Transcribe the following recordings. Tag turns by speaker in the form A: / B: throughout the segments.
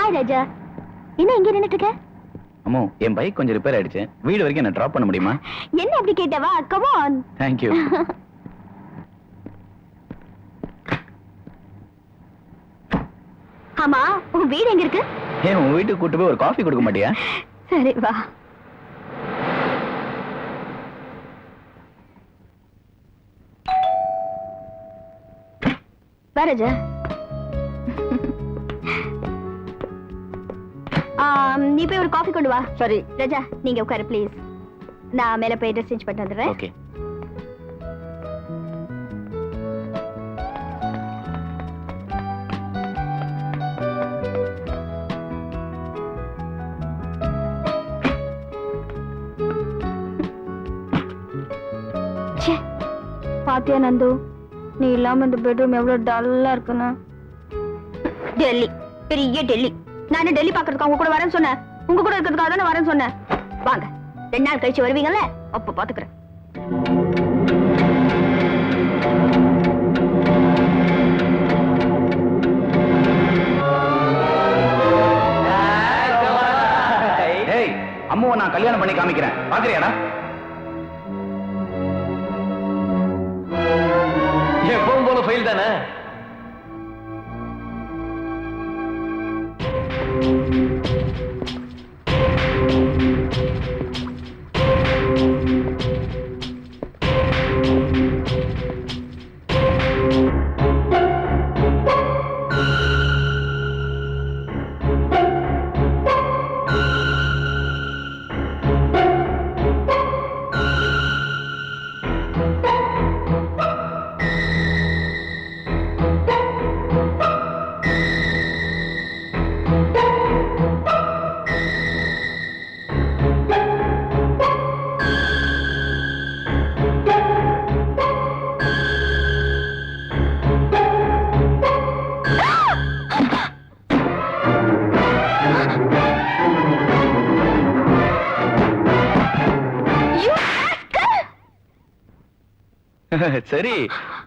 A: Hi ராஜா, என்ன இங்க நின்னுட்டு இருக்க?
B: அம்மா, என் பைக் கொஞ்சம் ரிப்பேர் ஆயிடுச்சு. வீடு வரைக்கும் என்ன டிராப் பண்ண முடியுமா?
A: என்ன அப்படி கேட்டவா? Come on.
B: Thank you.
A: ஆமா, உன் வீடு எங்க இருக்கு?
B: ஏன் உன் வீட்டுக்கு கூட்டு போய் ஒரு காஃபி கொடுக்க மாட்டியா?
A: சரி வா. வா ராஜா. நீ போய் ஒரு காஃபி கொண்டு வா.
C: சரி
A: ராஜா, நீங்க உட்காரு ப்ளீஸ். நான் மேல போய் ட்ரெஸ் சேஞ்ச் பண்ணிட்டு வந்துடுறேன்.
B: ஓகே.
A: பாத்தியா நந்து, நீ இல்லாம இந்த பெட்ரூம் எவ்வளவு டல்லா இருக்குன்னு. டெல்லி, பெரிய டெல்லி. நான் டெல்லி பாக்குறதுக்கு அவங்க கூட வரேன்னு சொன்னேன். உங்க கூட இருக்கிறதுக்காக தானே வரேன்னு சொன்னேன். வாங்க, 2 நாள் கழிச்சு வருவீங்கல்ல, அப்ப பாத்துக்கிறேன்.
B: அம்மாவை நான் கல்யாணம் பண்ணி காமிக்கிறேன், பாக்குறியாடா? எப்பவும் போல ஃபைல் தானே. சரி,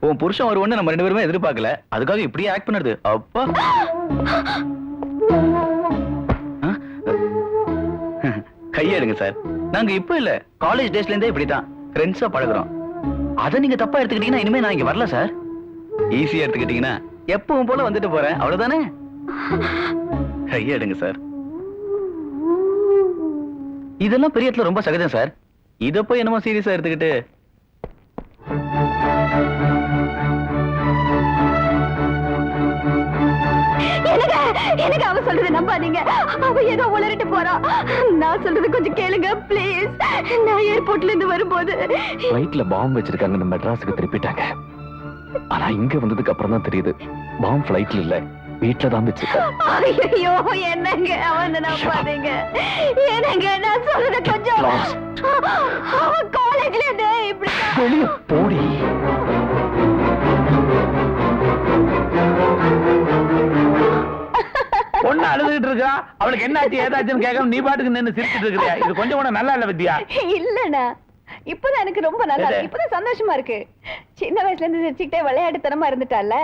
B: உன் புருஷன் வருவன்னு நம்ம 2 பேருமே எதிர்பார்க்கல. அதுக்காக இப்படியே ஆக்ட் பண்ணுறது அப்பா. கையெடுங்க சார். நாங்க இப்ப இல்ல, காலேஜ் டேஸ்ல இருந்தே இப்படித்தான் ஃப்ரெண்ட்ஸா பழகுறோம். அதை நீங்க தப்பா எடுத்துக்கிட்டீங்கன்னா இனிமே நான் இங்க வரல சார். ஈஸியா எடுத்துக்கிட்டீங்கன்னா எப்பவும் போல வந்துட்டு போறேன், அவ்வளவுதானே? கையெடுங்க சார். இதெல்லாம் பெரிய இடத்துல ரொம்ப சகஜம் சார். இத போய் என்னமோ சீரியஸா எடுத்துக்கிட்டு.
A: எனக்கு அவ சொல்றது நம்பாதீங்க. அவ ஏதோ உளறிட்டு போறா. நான் சொல்றது கொஞ்சம் கேளுங்க ப்ளீஸ். நான் ஏர்போர்ட்ல இருந்து வரும்போது
B: ஃளைட்ல பாம்பு வச்சிருக்காங்க, மெட்ராஸுக்கு திருப்பிட்டாங்க. ஆனா இங்க வந்ததுக்கு அப்புறம் தான் தெரியுது பாம்பு ஃளைட்ல இல்ல, வீட்ல தான் வச்சிருக்காங்க.
A: ஐயோ, என்னங்க அவன நம்பாதீங்க. என்னங்க நான் சொல்றது கொஞ்சம். அவ காலேஜ்ல இருந்து இப்படி
B: வெளிய போடி.
D: பொண்ணு அழுதுகிட்டு இருக்கா, அவளுக்கு என்ன ஆச்சு ஏதாச்சுன்னு கேட்காம நீ பாட்டுக்கு நின்னு சிரிச்சிட்டு இருக்கிறியா? இது கொஞ்சம் கூட நல்லா இல்ல வித்யா.
A: இல்லண்ணா, இப்பதான் எனக்கு ரொம்ப நல்லா இருக்கு. இப்பதான் சந்தோஷமா இருக்கு. சின்ன வயசுல இருந்து சிரிச்சுக்கிட்டே விளையாட்டுத்தனமா இருந்துட்டால,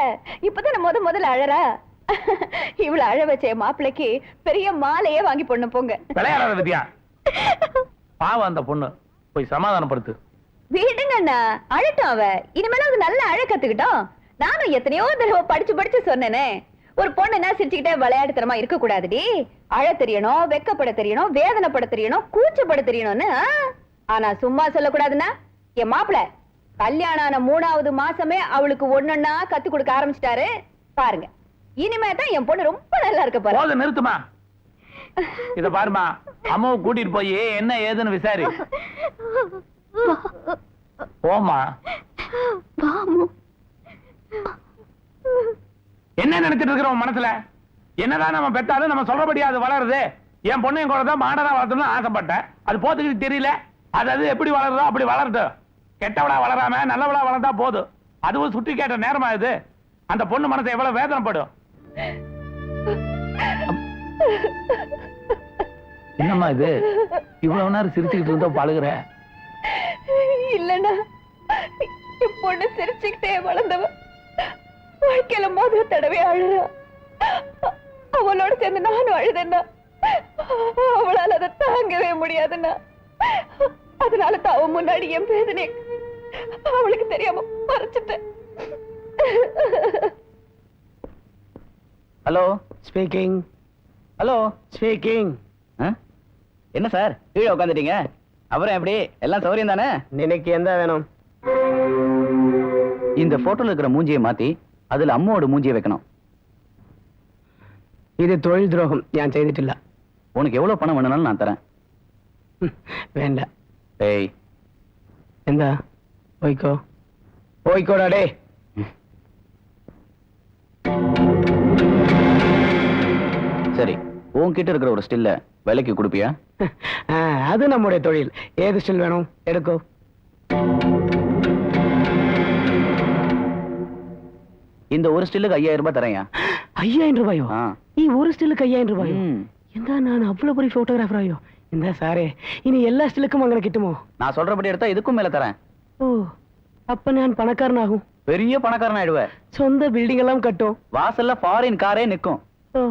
A: இப்பதான் முதல்ல அழறா. இவ்வளவு அழ வச்ச மாப்பிள்ளைக்கு பெரிய மாலையே வாங்கி பொண்ணு போங்க.
D: விளையாடாத வித்யா, பாவம் அந்த பொண்ணு, போய் சமாதானப்படுத்து.
A: வீடுங்கண்ணா, அழட்டும் அவ. இனிமேல அது நல்ல அழ கத்துக்கிட்டோம். நானும் எத்தனையோ தடவை படிச்சு சொன்னேனே, ஒரு பொண்ணுன்னா சிரிச்சுக்கிட்டே விளையாட்டுத்தனமா இருக்க கூடாதுடி. அழ தெரியணும், வெக்கப்பட தெரியணும், வேதனைப்பட தெரியணும், கூச்சப்பட தெரியணும்னு. ஆனா சும்மா சொல்லக்கூடாதுன்னா, என் மாப்பிள்ள கல்யாணம் ஆன 3வது மாசமே அவளுக்கு ஒன்னொன்னா கத்து கொடுக்க ஆரம்பிச்சிட்டாரு பாருங்க. இனிமே தான் என் பொண்ணு ரொம்ப நல்லா இருக்க பாரு.
D: போதும், நிறுத்துமா. இத பாருமா, அம்மாவை கூட்டிட்டு போய் என்ன ஏதுன்னு விசாரி. போமா. என்ன நினைச்சிட்டு இருக்கிற உன் மனசுல? என்னதான் நம்ம பெத்தாலும் நம்ம சொல்றபடியா அது வளருது. என் பொண்ணையும் கூட தான் மாடனா வளர்த்தணும்னு ஆசைப்பட்டேன். அது போத்துக்கிட்டு தெரியல. அது எப்படி வளருதோ அப்படி வளரட்டும். கெட்டவளா வளராம நல்லவளா வளர்ந்தா போதும். அதுவும் சுட்டி கேட்ட நேரமா இது. அந்த பொண்ணு மனசை எவ்வளவு வேதனைப்படும். என்னம்மா இது, இவ்வளவு நேரம் சிரிச்சுக்கிட்டு இருந்தா பழகுற?
A: இல்லன்னா என் பொண்ணு சிரிச்சுக்கிட்டே வளர்ந்தவ வாழ்க்கையில முதல் தடவை அழுறா. அவ அவளோட சேர்ந்து நானும் அழுதேன்னா அவளால் அதை தாங்கவே முடியாதுன்னா அதனால தான் அவன் முன்னாடி என் வேதனை அவளுக்கு தெரியாம மறைச்சிட்டேன்.
B: Hello
C: speaking.
B: Hello
C: speaking.
B: என்ன சார் கீழே உட்காந்துட்டீங்க? அப்புறம் எப்படி எல்லாம் சௌரியம் தானே?
C: நினைக்கு எந்த வேணும்?
B: இந்த போட்டோல இருக்கிற மூஞ்சியை மாத்தி அதுல அம்மாவோட மூஞ்சியை வைக்கணும்.
C: இது தொழில் துரோகம். நான் செய்துட்டில்ல.
B: உனக்கு எவ்வளவு பணம் வேணும்னாலும் நான் தரேன்.
C: வேண்டாம்.
B: ஏய்
C: எந்த போய்க்கோ போய்க்கோடா டே.
B: சரி உன்கிட்ட இருக்கிற ஒரு ஸ்டில்ல விலைக்கு கொடுப்பியா?
C: அது நம்முடைய தொழில். ஏது ஸ்டில் வேணும் எடுக்கோ.
B: இந்த ஒரு ஸ்டில்லுக்கு 5000 ரூபாய் தரேன்.
C: 5000 ரூபாயோ? நீ ஒரு ஸ்டில்லுக்கு 5000 ரூபாயோ?
B: ம்.
C: இந்த நான் அவ்வளவு பெரிய போட்டோகிராஃபர் ஆயோ? இந்த சாரே இனி எல்லா ஸ்டில்லுக்கும் அங்கே கிட்டுமோ?
B: நான் சொல்றபடி எடுத்தா இதுக்கும் மேல தரேன்.
C: ஓ அப்ப நான் பணக்காரன் ஆகும்.
B: பெரிய பணக்காரன் ஆயிடுவேன்.
C: சொந்த பில்டிங் எல்லாம் கட்டும்.
B: வாசல்ல ஃபாரின் காரே நிக்கும்.
C: ஓ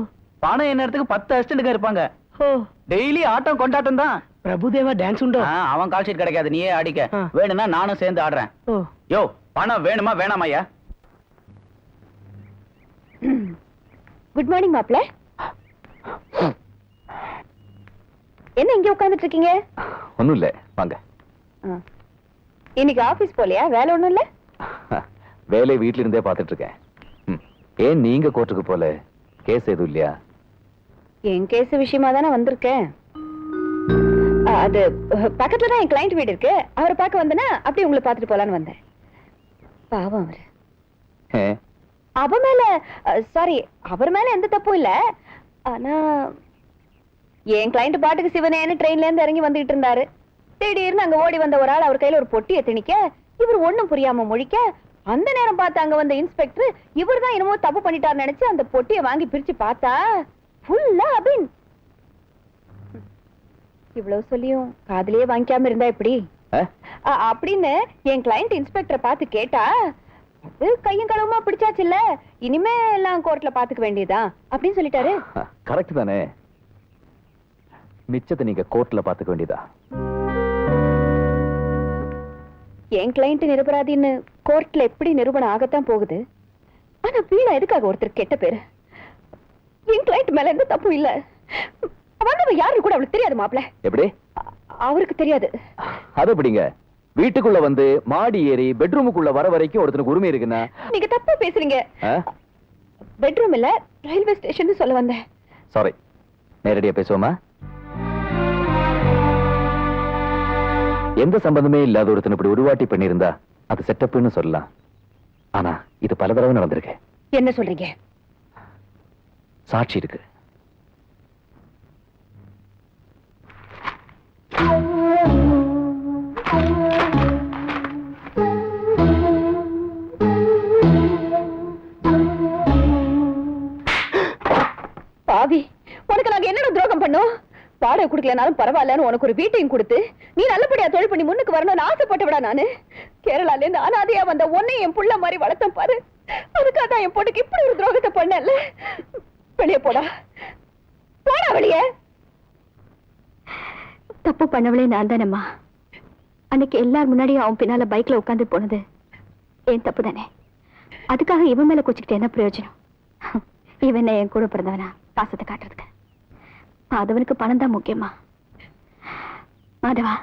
B: பணம் என்ன இடத்துக்கு 10 அசிஸ்டன்ட்ங்க இருப்பாங்க.
C: ஓ
B: டெய்லி ஆட்டம் கொண்டாட்டம் தான்.
C: பிரபுதேவா டான்ஸ் உண்டோ?
B: அவன் கால் ஷீட் கிடைக்காது, நீயே ஆடிக்க.
C: ஆ.
B: வேணும்னா நானும் சேர்ந்து ஆடுறேன்.
C: ஓ
B: யோ பணம் வேணுமா வேணாமையா?
A: குட் மார்னிங் மாப்ள. என்ன இங்க உட்கார்ந்துட்டு இருக்கீங்க?
B: ஒண்ணும் இல்ல வாங்க.
A: இன்னைக்கு ஆபீஸ் போலையா? வேலை ஒண்ணும் இல்ல?
B: வேலை வீட்ல இருந்தே பாத்துட்டு இருக்கேன். ஏன் நீங்க கோர்ட்டுக்கு போல? கேஸ் எதுவும் இல்லையா?
A: என் கேஸ் விஷயமா தானே வந்திருக்கேன். அது பக்கத்துல தான் என் கிளைண்ட் வீடு இருக்கு. அவரை பார்க்க வந்தேன்னா அப்படியே உங்களை பார்த்துட்டு போலான்னு வந்தேன். பாவம் அவரு. அவ மேல சாரி அவர் மேல எந்த தப்பும் இல்ல. ஆனா என் கிளைண்ட் பாட்டுக்கு சிவனேன்னு ட்ரெயின்ல இருந்து இறங்கி வந்துகிட்டு இருந்தாரு. திடீர்னு அங்க ஓடி வந்த ஒரு ஆள் அவர் கையில ஒரு பொட்டியை திணிக்க இவர் ஒண்ணும் புரியாம முழிக்க அந்த நேரம் பார்த்து அங்க வந்த இன்ஸ்பெக்டர் இவர் தான் என்னமோ தப்பு பண்ணிட்டாரு நினைச்சு அந்த பொட்டியை வாங்கி பிரிச்சு பார்த்தா ஃபுல்லா அபின். இவ்வளவு சொல்லியும் காதலியே வாங்கிக்காம இருந்தா எப்படி அப்படின்னு என் கிளைண்ட் இன்ஸ்பெக்டரை பார்த்து கேட்டா அது கையும் களவுமா பிடிச்சாச்சு இல்ல, இனிமே எல்லாம் கோர்ட்ல பாத்துக்க வேண்டியதா அப்படின்னு சொல்லிட்டாரு.
B: கரெக்ட் தானே? மிச்சத்தை நீங்க கோர்ட்ல பாத்துக்க வேண்டியதா?
A: என் கிளைண்ட் நிரபராதின்னு கோர்ட்ல எப்படி நிரூபணம் ஆகத்தான் போகுது. ஆனா வீணா எதுக்காக ஒருத்தர் கெட்ட பேரு? என் கிளைண்ட் மேல எந்த தப்பும் இல்ல. வந்தவ யாரு கூட அவளுக்கு தெரியாது மாப்ள.
B: எப்படி?
A: அவருக்கு தெரியாது.
B: அது எப்படிங்க? வீட்டுக்குள்ள வந்து மாடி ஏறி பெட்ரூமுக்குள்ள வர வரைக்கும் ஒருத்தனுக்கு உரிமை இருக்குன்னா?
A: நீங்க தப்பா பேசுறீங்க. பெட்ரூம் இல்ல ரயில்வே ஸ்டேஷன் சொல்ல வந்தேன்.
B: சாரி, நேரடியா பேசுவோமா? எந்த சம்பந்தமே இல்லாத ஒருத்தன் இப்படி உருவாட்டி பண்ணிருந்தா அது செட்டப்னு சொல்லலாம். ஆனா இது பல தடவை நடந்திருக்கு.
A: என்ன சொல்றீங்க?
B: சாட்சி இருக்கு.
A: பாவி, உனக்கு நாங்க என்னோட துரோகம் பண்ணோம்? வாடகை குடுக்கலனாலும் பரவாயில்லன்னு உனக்கு ஒரு வீட்டையும் கொடுத்து நீ நல்லபடியா தொழில் பண்ணி முன்னுக்கு வரணும்னு ஆசைப்பட்டவிடா நானு. கேரளால இருந்து அனாதையா வந்த உன்னை என் புள்ள மாதிரி வளர்த்தேன் பாரு. அதுக்காக தான் என் பொண்ணுக்கு இப்படி ஒரு துரோகத்தை பண்ணல. வெளியே போடா, போடா வெளியே. தப்பு பண்ணவளே நான் தானம்மா. அன்னைக்கு எல்லார் முன்னாடியும் அவன் பின்னால பைக்ல உட்காந்து போனது என் தப்பு தானே. அதுக்காக இவன் மேல குச்சிக்கிட்டு என்ன பிரயோஜனம்? இவன் என் கூட பிறந்தவனா பாசத்தை காட்டுறதுக்கு? மாதவனுக்கு பணம் தான் முக்கியமா? மாதவா,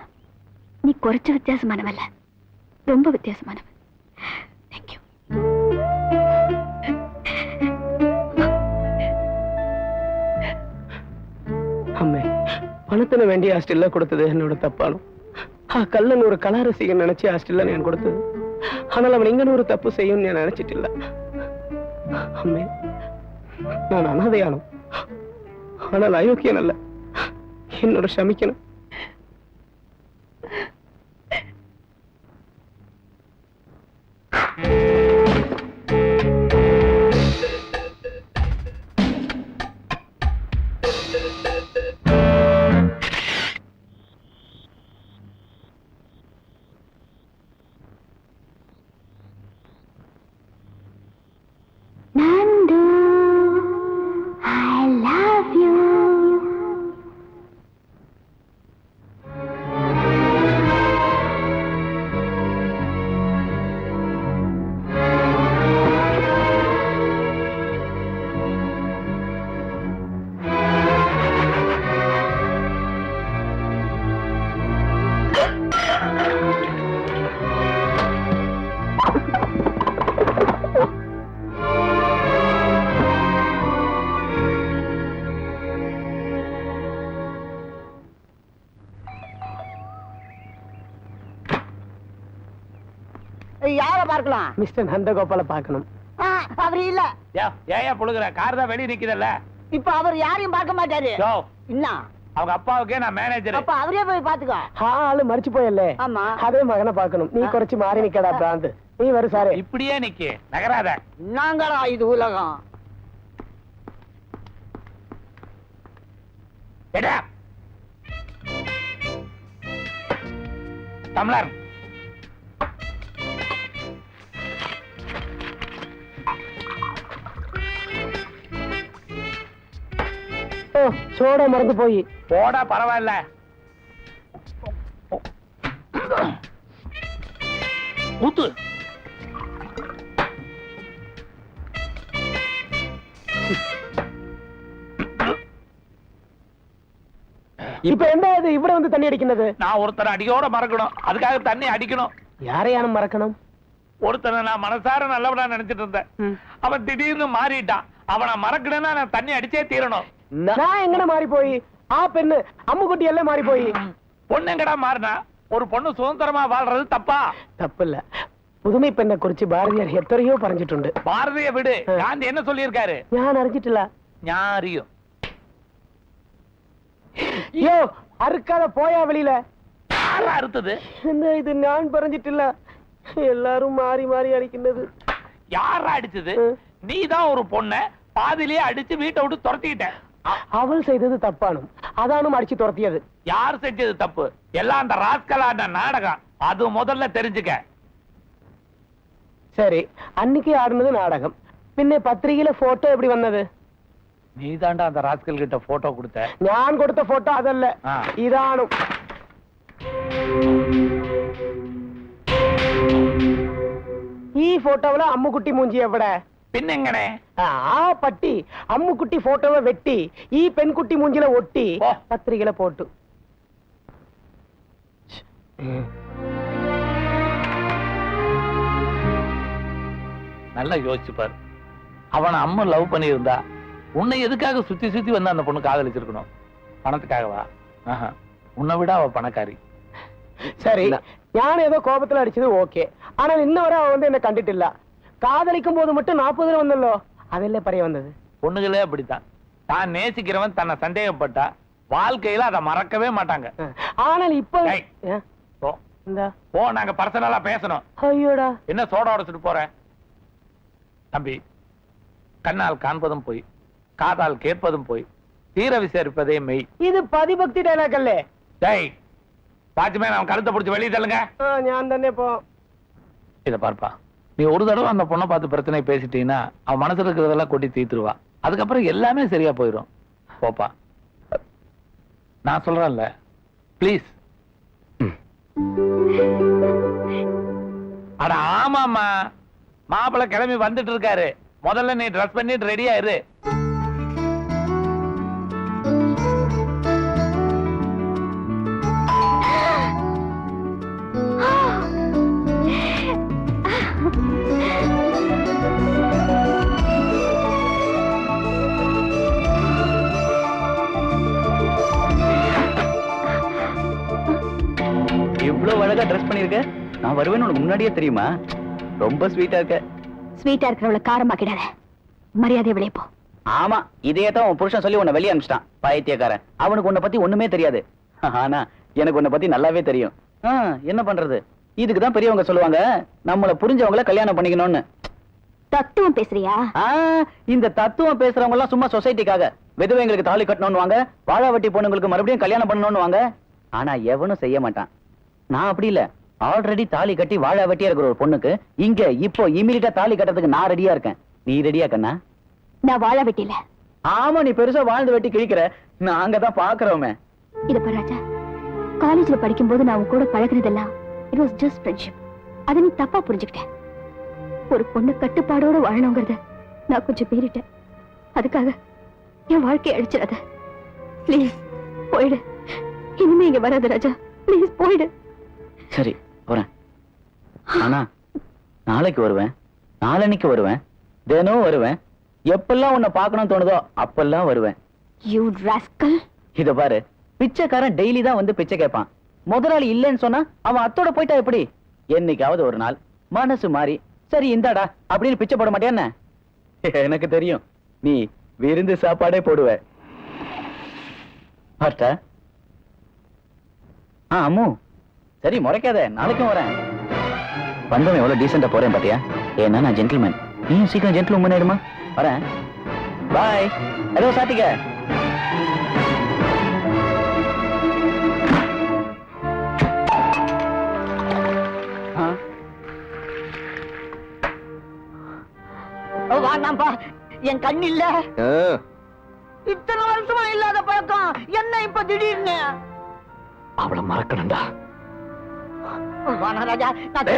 A: நீ குறைச்ச வித்தியாசமானவல்ல, ரொம்ப வித்தியாசமானவன். தேங்க்யூ.
C: அம்மே, பணத்தின வேண்டிய ஹாஸ்டல்ல கொடுத்தது என்னோட தப்பானும். கல்லன் ஒரு கலாரசிகன் நினைச்சு ஹாஸ்டல்ல நான் கொடுத்தது. ஆனால் அவன் இங்கன்னு ஒரு தப்பு செய்யும் நான் நினைச்சிட்டு இல்ல. அம்மே, நான் அனாதையானும், ஆனால் அயோக்கியன் அல்ல. என்னோட சமிக்கணும்.
A: Nandu, I love
E: பார்க்கலாம்?
C: மிஸ்டர் நந்தகோபால பார்க்கணும்.
E: அவர் இல்ல.
D: ஏன் புழுகுற? கார் தான் வெளியே நிக்குதல்ல.
E: இப்ப அவர் யாரையும் பார்க்க மாட்டாரு. என்ன?
D: அவங்க அப்பாவுக்கே நான் மேனேஜர்.
E: அப்ப அவரே போய் பாத்துக்கோ.
C: ஆளு மறிச்சு போயல்லே.
E: ஆமா.
C: அதே மகனை பார்க்கணும். நீ குறைச்சு மாறி நிக்கடா பிராந்து. நீ வரு சாரே.
D: இப்படியே நிக்கு, நகராத.
E: நாங்களா இது உலகம்.
D: எடா டம்ளர்.
C: ஓ சோடா மறந்து போய்.
D: போடா பரவாயில்ல. ஊத்து.
C: இப்ப என்ன இது இவ்வளவு வந்து தண்ணி அடிக்கிறது?
D: நான் ஒருத்தரை அடியோட மறக்கணும், அதுக்காக தண்ணி அடிக்கணும்.
C: யாரையானும் மறக்கணும்?
D: ஒருத்தனை நான் மனசார நல்லவனா நினைச்சிட்டு இருந்தேன். அவன் திடீர்னு மாறிட்டான். அவனை மறக்கணும்னா நான் தண்ணி அடிச்சே தீரணும்.
C: நான் எங்கட மாறி போய்? பெண்ணு அம்முக்குட்டி எல்லாம் மாறி போய்.
D: பொண்ணு எங்கடா மாறினா? ஒரு பொண்ணு சுதந்திரமா வாழ்றது தப்பா?
C: தப்பு இல்ல. புதுமை பெண்ணை குறிச்சு பாரதியார் எத்தனையோ பறஞ்சிட்டு.
D: பாரதிய விடு, காந்தி என்ன சொல்லியிருக்காரு?
C: ஞான் அறிஞ்சிட்டுல
D: ஞாரியும்
C: யோ அறுக்காத போயா வெளியில.
D: யாரா அறுத்தது?
C: இது நான் பறஞ்சிட்டுல. எல்லாரும் மாறி மாறி அடிக்கின்றது.
D: யாரா அடிச்சது? நீதான் ஒரு பொண்ண பாதிலேயே அடிச்சு வீட்டை விட்டு துரத்திக்கிட்ட.
C: அவள் செய்தது தப்பானும் அதானும் அடிச்சு துரத்தியது.
D: யார் செஞ்சது தப்பு? எல்லாம் அந்த ராஸ்கலான நாடகம். அது முதல்ல தெரிஞ்சுக்க.
C: சரி, அன்னைக்கு ஆடுனது நாடகம். பின்ன பத்திரிகையில போட்டோ எப்படி வந்தது?
D: நீ தாண்டா அந்த ராஸ்கல் கிட்ட போட்டோ கொடுத்த.
C: நான் கொடுத்த போட்டோ அதல்ல, இதானும். ஈ போட்டோவுல அம்முக்குட்டி மூஞ்சி எவ்வட?
D: பின்னெங்கனே
C: பட்டி அம்முக்குட்டி போட்டோவை வெட்டி ஈ பெண்குட்டி மூஞ்சில ஒட்டி பத்திரிகையில போட்டு.
D: நல்லா யோசிச்சு பாரு. அவனை அம்மா லவ் பண்ணி இருந்தா உன்னை எதுக்காக சுத்தி சுத்தி வந்து அந்த பொண்ணு காதலிச்சிருக்கணும்? பணத்துக்காகவா? உன்னை விட அவ பணக்காரி.
C: சரி, ஞான ஏதோ கோபத்துல அடிச்சது ஓகே. ஆனா இன்ன வரை அவன் வந்து என்ன கண்டுட்டு இல்ல. காதலிக்கும் போது மட்டும் 40 வந்தല്ലോ, அதெல்லாம் பறைய வந்தது.
D: பொண்ணுகளே அப்படித்தான். தான் நேசிக்கிறவன் தன்னை சந்தேகப்பட்டா வாழ்க்கையில அதை மறக்கவே மாட்டாங்க.
C: ஆனால் இப்ப
D: நாங்க பர்சனலா பேசணும்.
C: ஐயோடா,
D: என்ன சோடா உடைச்சிட்டு போற? தம்பி, கண்ணால் காண்பதும் போய் காதால் கேட்பதும் போய் தீர விசாரிப்பதே மெய்.
C: இது பதிபக்தி டைலாக் அல்ல.
D: டேய், வாட்ச்மேன் அவன் கழுத்தை பிடிச்சி வெளியே தள்ளுங்க.
C: ஞான் தானே போ.
D: இத பார்ப்பா, நீ ஒரு தடவை அந்த பொண்ணை பார்த்து பிரச்சனை பேசிட்டீங்கன்னா அவன் மனசுல இருக்கிறதெல்லாம் கொட்டி தீத்துருவா. அதுக்கப்புறம் எல்லாமே சரியா போயிடும். போப்பா, நான் சொல்றேன்ல, ப்ளீஸ். அட ஆமாமா, மாப்பிள்ளை கிளம்பி வந்துட்டு இருக்காரு. முதல்ல நீ ட்ரெஸ் பண்ணிட்டு ரெடியா இரு.
B: இவ்வளவு அழகா ட்ரெஸ் பண்ணிருக்க. நான் வருவேன்னு உனக்கு முன்னாடியே தெரியுமா? ரொம்ப ஸ்வீட்டா இருக்க.
A: ஸ்வீட்டா இருக்கிறவள காரமாக்கிடாத. மரியாதை வெளியே போ.
B: ஆமா, இதே தான் உன் புருஷன் சொல்லி உன்னை வெளியே அனுப்பிச்சிட்டான். பைத்தியக்காரன். அவனுக்கு உன்னை பத்தி ஒண்ணுமே தெரியாது. ஆனா எனக்கு உன்னை பத்தி நல்லாவே தெரியும். என்ன பண்றது? இதுக்குதான் பெரியவங்க சொல்லுவாங்க, நம்மள புரிஞ்சவங்கள கல்யாணம் பண்ணிக்கணும்னு.
A: தத்துவம் பேசுறியா?
B: இந்த தத்துவம் பேசுறவங்க எல்லாம் சும்மா சொசைட்டிக்காக. விதவைங்களுக்கு தாலி கட்டணும்னு வாங்க, வாழாவட்டி பொண்ணுங்களுக்கு மறுபடியும் கல்யாணம் பண்ணணும்னு வாங்க. ஆனா எவனும் செய்ய மாட்டான். நான் அப்படி இல்ல. ஆல்ரெடி தாலி கட்டி வாழாவட்டியா இருக்கிற ஒரு பொண்ணுக்கு இங்க இப்போ இமிடியட்டா தாலி கட்டுறதுக்கு நான் ரெடியா இருக்கேன். நீ ரெடியா கண்ணா?
A: நான் வாழ வெட்டில.
B: ஆமா, நீ பெருசா வாழ்ந்து வெட்டி கிழிக்கிற. நாங்க தான் பாக்குறோமே.
A: இத பராஜா, காலேஜ்ல படிக்கும் போது நான் உன் கூட பழகுனதெல்லாம் இட் வாஸ் ஜஸ்ட் ஃப்ரெண்ட்ஷிப். அத நீ தப்பா புரிஞ்சுக்கிட்ட. ஒரு பொண்ணு கட்டுப்பாடோட வாழணுங்கிறத நான் கொஞ்சம் மீறிட்டேன். அதுக்காக என் வாழ்க்கையை அழிச்சிடாத. ப்ளீஸ் போயிடு. இனிமே இங்க வராத ராஜா, ப்ளீஸ் போயிடு.
B: சரி, போறேன். ஆனா நாளைக்கு வருவேன், நாளன்னைக்கு வருவேன், தினம் வருவேன். எப்பெல்லாம் உன்னை பார்க்கணும்னு தோணுதோ அப்பெல்லாம் வருவேன்.
A: You rascal.
B: இத பாரு, பிச்சைக்காரன் டெய்லி தான் வந்து பிச்சை கேட்பான். முதலாளி இல்லைன்னு சொன்னா அவன் அத்தோட போயிட்டா எப்படி? என்னைக்காவது ஒரு நாள் மனசு மாறி சரி இந்தாடா அப்படின்னு பிச்சை போட மாட்டியா என்ன? எனக்கு தெரியும் நீ விருந்து சாப்பாடே போடுவ. பார்ட்டா? அம்மு சரி முறைக்காத, நாளைக்கும் வரேன். வந்தவன் எவ்வளவு டீசெண்டா போறேன் பாத்தியா? ஏன்னா நான் ஜென்டில்மேன், நீயும் சீக்கிரம் ஜென்டில்மேன் ஆயிடுமா? வரேன், பாய். ஹலோ சாத்திக.
E: வாங்கப்பா, என் கண் இல்ல. இத்தனை வருஷமா இல்லாத பழக்கம் என்ன இப்ப திடீர்னு?
B: அவளை மறக்கணும்டா.
E: வாணராஜா, நான்